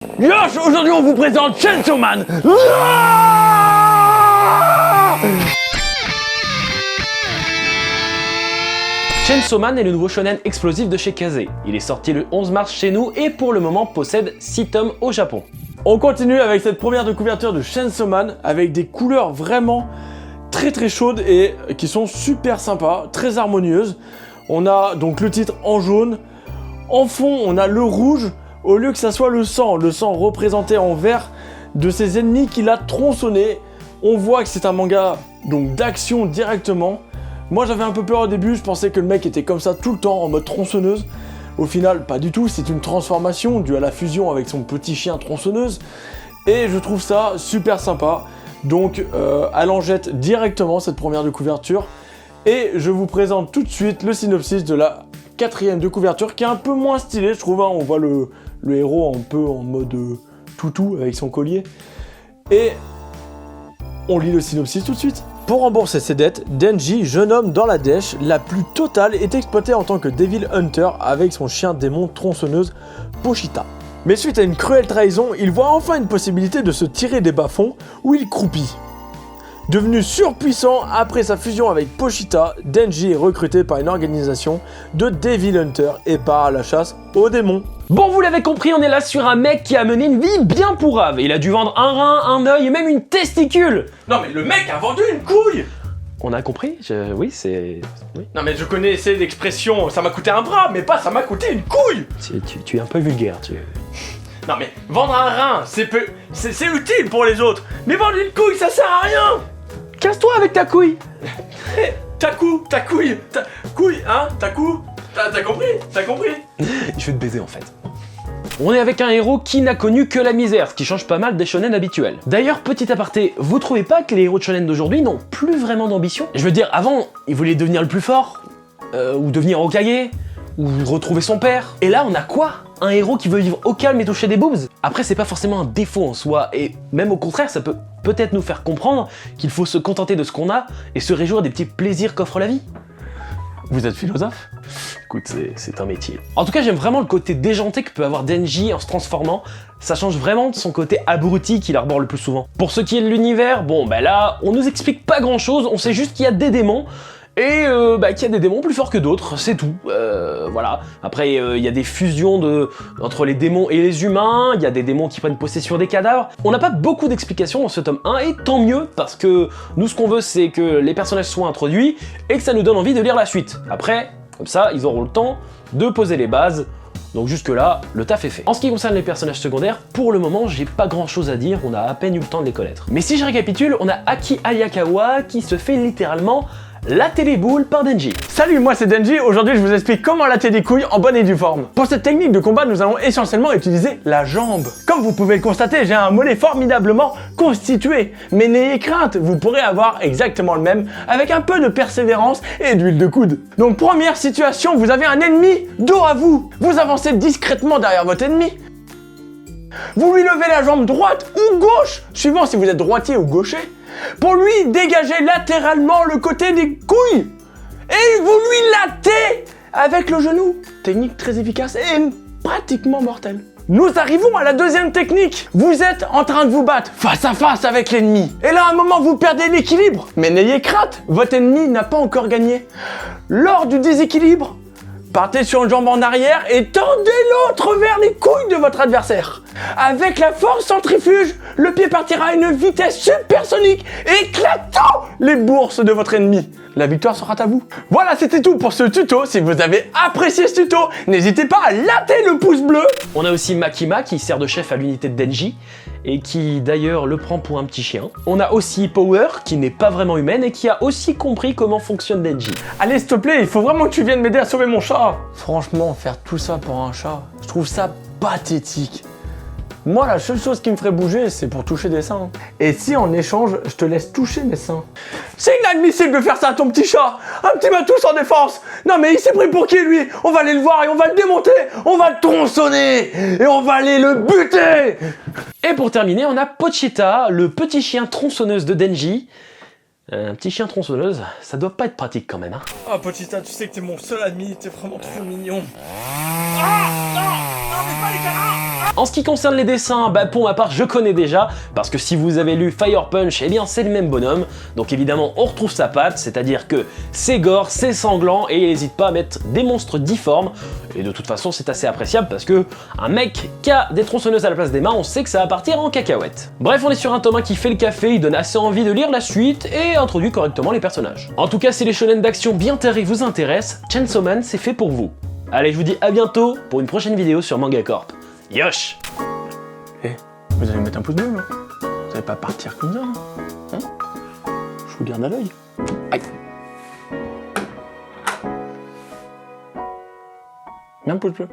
Yosh, aujourd'hui on vous présente Chainsaw Man. Chainsaw Man est le nouveau shonen explosif de chez Kazé. Il est sorti le 11 mars chez nous et pour le moment possède 6 tomes au Japon. On continue avec cette première de couverture de Chainsaw Man avec des couleurs vraiment très chaudes et qui sont super sympas, très harmonieuses. On a donc le titre en jaune. En fond, on a le rouge au lieu que ça soit le sang représenté en vert de ses ennemis qu'il a tronçonné. On voit que c'est un manga donc d'action directement. Moi j'avais un peu peur au début, je pensais que le mec était comme ça tout le temps en mode tronçonneuse. Au final, pas du tout, c'est une transformation due à la fusion avec son petit chien tronçonneuse. Et je trouve ça super sympa. Donc elle en jette directement cette première de couverture. Et je vous présente tout de suite le synopsis de la quatrième de couverture qui est un peu moins stylé, je trouve. Hein. On voit le héros un peu en mode toutou avec son collier. Et on lit le synopsis tout de suite. Pour rembourser ses dettes, Denji, jeune homme dans la dèche la plus totale, est exploité en tant que Devil Hunter avec son chien démon tronçonneuse Pochita. Mais suite à une cruelle trahison, il voit enfin une possibilité de se tirer des bas-fonds où il croupit. Devenu surpuissant après sa fusion avec Pochita, Denji est recruté par une organisation de Devil Hunter et part à la chasse aux démons. Bon, vous l'avez compris, on est là sur un mec qui a mené une vie bien pourrave. Il a dû vendre un rein, un œil et même une testicule. Non mais le mec a vendu une couille. On a compris? Oui, c'est... Oui. Non mais je connaissais l'expression, ça m'a coûté un bras, mais pas ça m'a coûté une couille. Tu es un peu vulgaire, Non mais vendre un rein, c'est utile pour les autres, mais vendre une couille ça sert à rien. Casse-toi avec ta couille. Ta couille, hein, ta couille. T'as compris? Je vais te baiser en fait. On est avec un héros qui n'a connu que la misère, ce qui change pas mal des shonen habituels. D'ailleurs, petit aparté, vous trouvez pas que les héros de shonen d'aujourd'hui n'ont plus vraiment d'ambition? Je veux dire, avant, ils voulaient devenir le plus fort, ou devenir Hokage, ou retrouver son père. Et là, on a quoi? Un héros qui veut vivre au calme et toucher des boobs? Après, c'est pas forcément un défaut en soi, et même au contraire, ça peut peut-être nous faire comprendre qu'il faut se contenter de ce qu'on a et se réjouir des petits plaisirs qu'offre la vie. Vous êtes philosophe? Écoute, c'est un métier. En tout cas, j'aime vraiment le côté déjanté que peut avoir Denji en se transformant. Ça change vraiment de son côté abruti qu'il arbore le plus souvent. Pour ce qui est de l'univers, bon bah là, on nous explique pas grand chose, on sait juste qu'il y a des démons, et qu'il y a des démons plus forts que d'autres, c'est tout. Voilà. Après, il y a des fusions entre les démons et les humains, il y a des démons qui prennent possession des cadavres. On n'a pas beaucoup d'explications dans ce tome 1, et tant mieux, parce que nous, ce qu'on veut, c'est que les personnages soient introduits, et que ça nous donne envie de lire la suite. Après, comme ça, ils auront le temps de poser les bases. Donc jusque là, le taf est fait. En ce qui concerne les personnages secondaires, pour le moment, j'ai pas grand chose à dire, on a à peine eu le temps de les connaître. Mais si je récapitule, on a Aki Ayakawa qui se fait littéralement latter les boules par Denji. Salut, moi c'est Denji, aujourd'hui je vous explique comment latter des couilles en bonne et due forme. Pour cette technique de combat, nous allons essentiellement utiliser la jambe. Comme vous pouvez le constater, j'ai un mollet formidablement constitué. Mais n'ayez crainte, vous pourrez avoir exactement le même avec un peu de persévérance et d'huile de coude. Donc première situation, vous avez un ennemi dos à vous. Vous avancez discrètement derrière votre ennemi. Vous lui levez la jambe droite ou gauche, suivant si vous êtes droitier ou gaucher, pour lui dégager latéralement le côté des couilles. Et vous lui lattez avec le genou. Technique très efficace et pratiquement mortelle. Nous arrivons à la deuxième technique. Vous êtes en train de vous battre face à face avec l'ennemi. Et là, à un moment, vous perdez l'équilibre. Mais n'ayez crainte, votre ennemi n'a pas encore gagné. Lors du déséquilibre, partez sur une jambe en arrière et tendez l'autre vers les couilles de votre adversaire. Avec la force centrifuge, le pied partira à une vitesse supersonique, éclatant les bourses de votre ennemi. La victoire sera à vous. Voilà, c'était tout pour ce tuto. Si vous avez apprécié ce tuto, n'hésitez pas à latter le pouce bleu. On a aussi Makima qui sert de chef à l'unité de Denji et qui d'ailleurs le prend pour un petit chien. On a aussi Power qui n'est pas vraiment humaine et qui a aussi compris comment fonctionne Denji. Allez, s'il te plaît, il faut vraiment que tu viennes m'aider à sauver mon chat. Franchement, faire tout ça pour un chat, je trouve ça pathétique. Moi, la seule chose qui me ferait bouger, c'est pour toucher des seins. Et si en échange, je te laisse toucher mes seins? C'est inadmissible de faire ça à ton petit chat. Un petit matou sans défense. Non mais il s'est pris pour qui lui? On va aller le voir et on va le démonter. On va le tronçonner. Et on va aller le buter. Et pour terminer, on a Pochita, le petit chien tronçonneuse de Denji. Un petit chien tronçonneuse, ça doit pas être pratique quand même, hein. Oh Pochita, tu sais que t'es mon seul ami, t'es vraiment trop mignon. Ah non, non mais pas les canards. En ce qui concerne les dessins, bah pour ma part je connais déjà, parce que si vous avez lu Fire Punch, eh bien c'est le même bonhomme, donc évidemment on retrouve sa patte, c'est-à-dire que c'est gore, c'est sanglant, et il n'hésite pas à mettre des monstres difformes, et de toute façon c'est assez appréciable parce que un mec qui a des tronçonneuses à la place des mains, on sait que ça va partir en cacahuète. Bref, on est sur un tome 1 qui fait le café, il donne assez envie de lire la suite, et introduit correctement les personnages. En tout cas, si les shonen d'action bien terrés vous intéressent, Chainsaw Man c'est fait pour vous. Allez, je vous dis à bientôt pour une prochaine vidéo sur Manga Corp. Yosh! Eh, vous allez mettre un pouce bleu, là? Vous allez pas partir comme ça, hein? Je vous garde à l'œil. Aïe! Mets un pouce bleu.